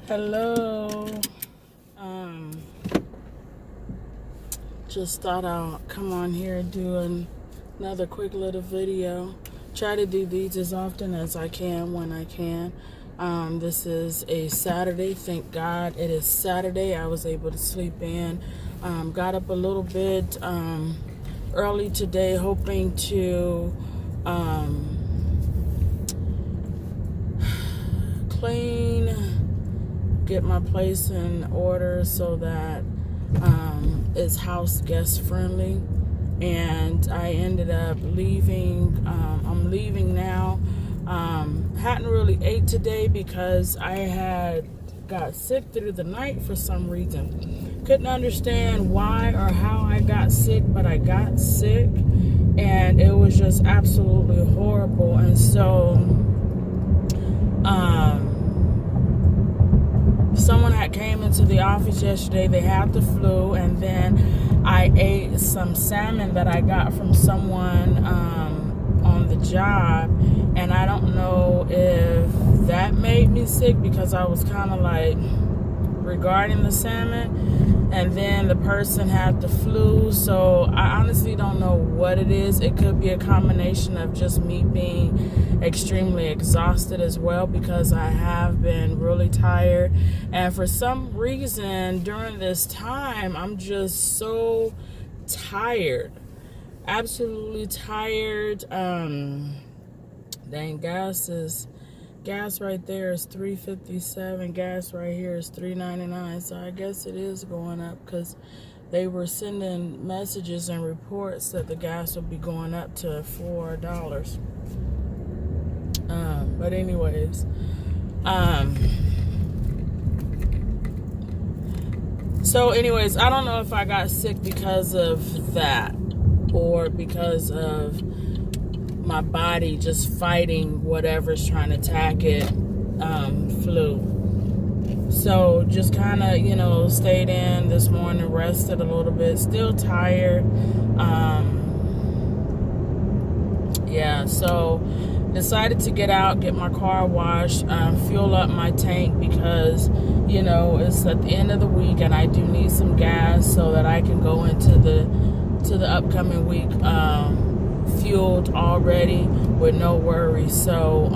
Hello. Just thought I'll come on here and do another quick little video. Try to do these as often as I can when I can. This is a Saturday. Thank God it is Saturday. I was able to sleep in. Got up a little bit early today, hoping to clean, get my place in order so that it's house guest friendly. And I ended up leaving. I'm leaving now. Hadn't really ate today because I had got sick through the night for some reason. Couldn't understand why or how I got sick, but I got sick and it was just absolutely horrible. And so someone had came into the office yesterday. They had the flu, and then I ate some salmon that I got from someone on the job, and I don't know if that made me sick because I was kind of like regarding the salmon, and then the person had the flu. So I honestly don't know what it is. It could be a combination of just me being extremely exhausted as well, because I have been really tired, and for some reason during this time I'm just so tired, absolutely tired. Dang, gas right there is $3.57. Gas right here is $3.99. So I guess it is going up because they were sending messages and reports that the gas would be going up to $4. But anyways, so anyways, I don't know if I got sick because of that or because of my body just fighting whatever's trying to attack it, flu. So just kind of, stayed in this morning, rested a little bit, still tired. So decided to get out, get my car washed, fuel up my tank because, it's at the end of the week and I do need some gas so that I can go into the upcoming week fueled already with no worries. So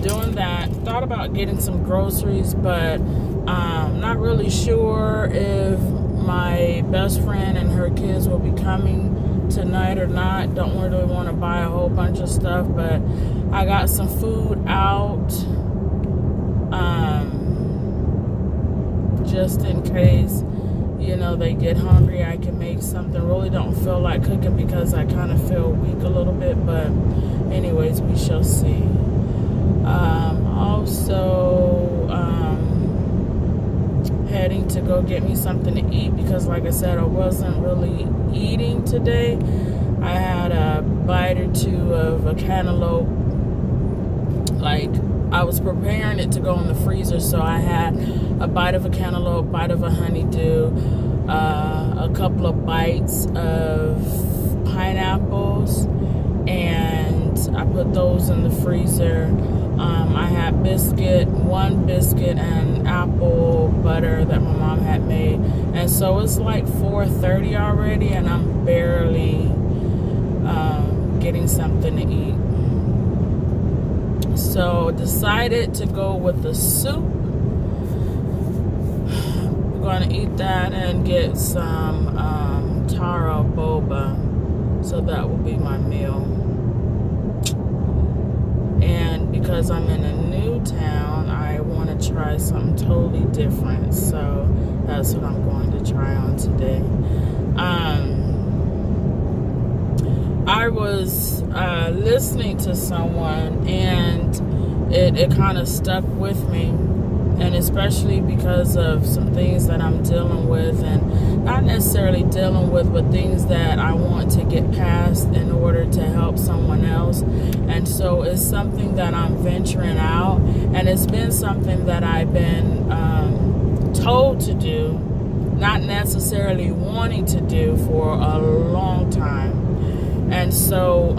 doing that. Thought about getting some groceries, but not really sure if my best friend and her kids will be coming tonight or not. Don't really want to buy a whole bunch of stuff, but I got some food out just in case they get hungry. I can make something. Really don't feel like cooking because I kind of feel weak a little bit, but anyways, we shall see. Also heading to go get me something to eat because, like I said, I wasn't really eating today. I had a bite or two of a cantaloupe. Like, I was preparing it to go in the freezer, so I had a bite of a cantaloupe, bite of a honeydew, a couple of bites of pineapples, and I put those in the freezer. I had one biscuit and apple butter that my mom had made, and so it's like 4:30 already, and I'm barely getting something to eat. So decided to go with the soup. We're going to eat that and get some taro boba. So that will be my meal. And because I'm in a new town, I want to try something totally different. So that's what I'm going to try on today. I was listening to someone, and it kind of stuck with me, and especially because of some things that I'm dealing with, and not necessarily dealing with, but things that I want to get past in order to help someone else. And so it's something that I'm venturing out, and it's been something that I've been told to do, not necessarily wanting to do for a long time. And so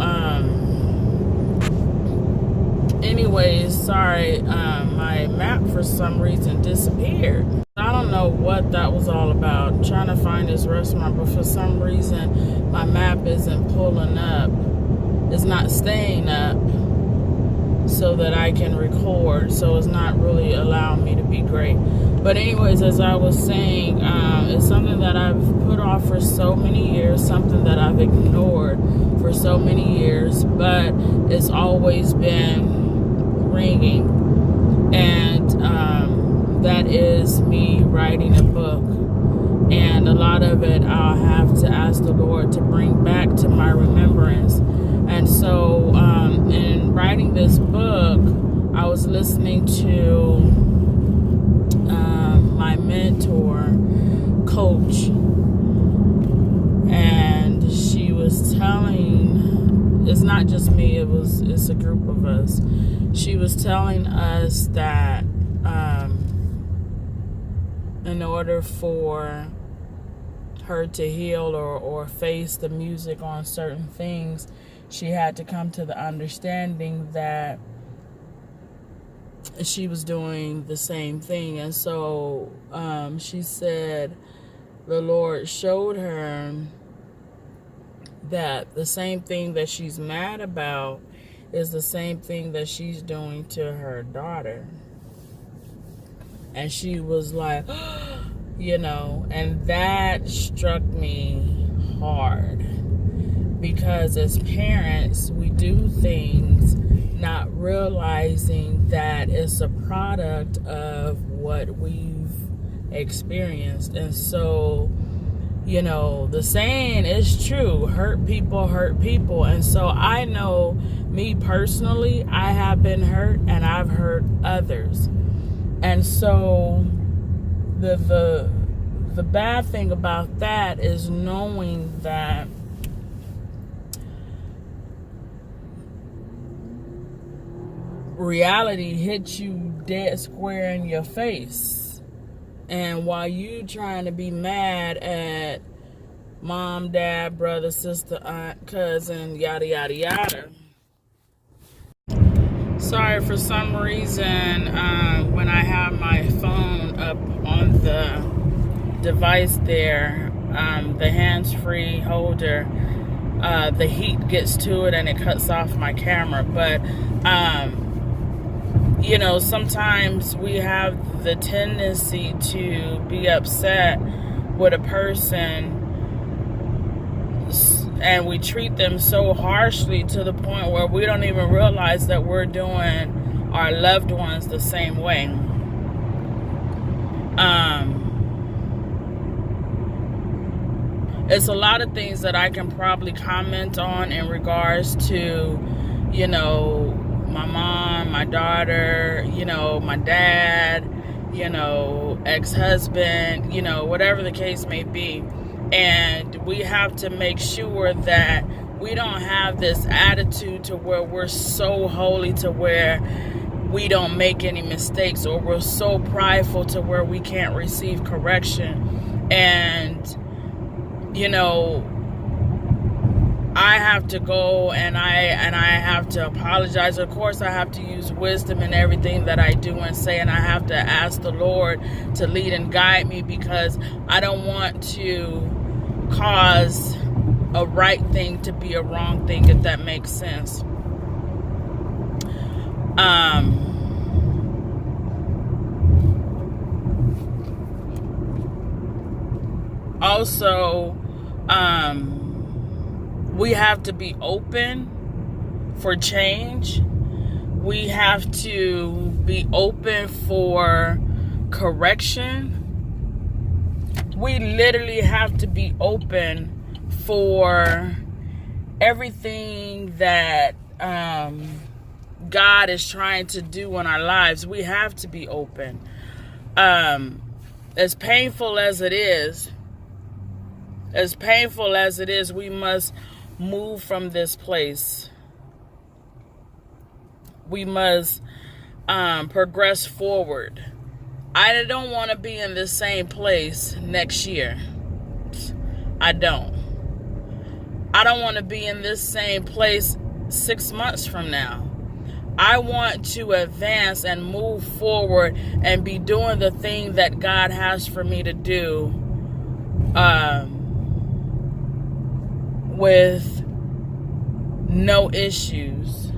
anyways, sorry, my map for some reason disappeared. I don't know what that was all about. I'm trying to find this restaurant, but for some reason my map isn't pulling up. It's not staying up so that I can record. So it's not really allowing me to be great. But anyways, as I was saying, it's something that I've put off for so many years, something that I've ignored for so many years, but it's always been ringing. And that is me writing a book. And a lot of it I'll have to ask the Lord to bring back to my remembrance. And so in writing this book, I was listening to my mentor, coach, and she was telling, it's not just me, it's a group of us. She was telling us that in order for her to heal or face the music on certain things, she had to come to the understanding that she was doing the same thing. And so she said the Lord showed her that the same thing that she's mad about is the same thing that she's doing to her daughter. And she was like, and that struck me hard. Because as parents, we do things not realizing that it's a product of what we've experienced. And so, the saying is true, hurt people. And so I know, me personally, I have been hurt and I've hurt others. And so the bad thing about that is knowing that reality hits you dead square in your face. And while you trying to be mad at mom, dad, brother, sister, aunt, cousin, yada, yada, yada. Sorry, for some reason, when I have my phone up on the device there, the hands-free holder, the heat gets to it and it cuts off my camera. But sometimes we have the tendency to be upset with a person and we treat them so harshly to the point where we don't even realize that we're doing our loved ones the same way. It's a lot of things that I can probably comment on in regards to, my mom, my daughter, my dad, ex-husband, whatever the case may be. And we have to make sure that we don't have this attitude to where we're so holy to where we don't make any mistakes, or we're so prideful to where we can't receive correction. And, I have to go and I have to apologize. Of course, I have to use wisdom in everything that I do and say, and I have to ask the Lord to lead and guide me, because I don't want to cause a right thing to be a wrong thing, if that makes sense. Also, we have to be open for change. We have to be open for correction. We literally have to be open for everything that God is trying to do in our lives. We have to be open. As painful as it is, we must move from this place. We must progress forward. I don't want to be in the same place next year. I don't want to be in this same place 6 months from now. I want to advance and move forward and be doing the thing that God has for me to do with no issues.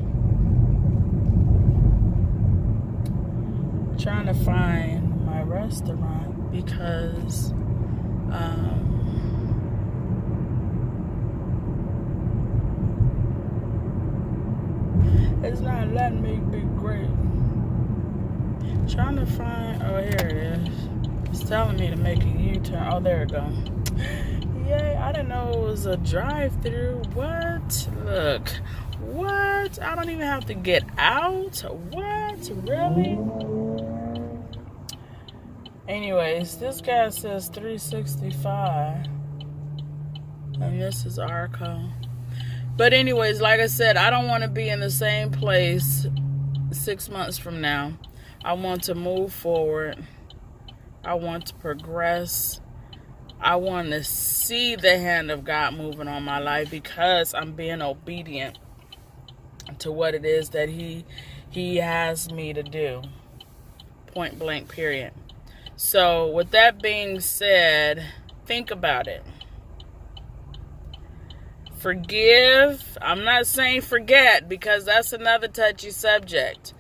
I'm trying to find my restaurant because it's not letting me be great. Trying to find, oh, here it is. It's telling me to make a U-turn. Oh, there it goes. Yay, I didn't know it was a drive-through. What? Look. What? I don't even have to get out? What? Really? Anyways, this guy says 365. And this is Arco. But anyways, like I said, I don't want to be in the same place 6 months from now. I want to move forward. I want to progress. I want to see the hand of God moving on my life because I'm being obedient to what it is that He has me to do. Point blank, period. So with that being said, think about it. Forgive. I'm not saying forget because that's another touchy subject.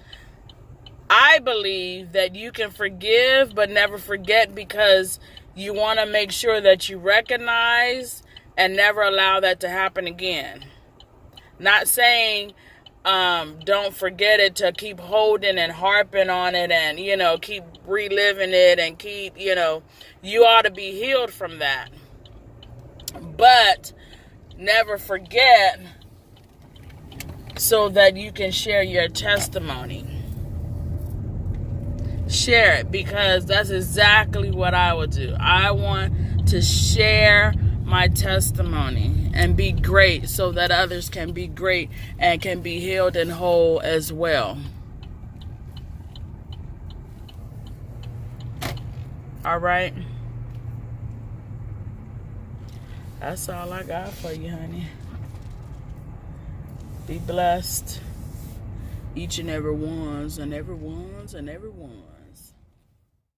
I believe that you can forgive but never forget because you want to make sure that you recognize and never allow that to happen again. Not saying don't forget it to keep holding and harping on it and, keep reliving it and keep, you ought to be healed from that. But never forget so that you can share your testimony. Share it because that's exactly what I would do. I want to share my testimony and be great so that others can be great and can be healed and whole as well. All right. That's all I got for you, honey. Be blessed. Each and every ones and every ones and every one.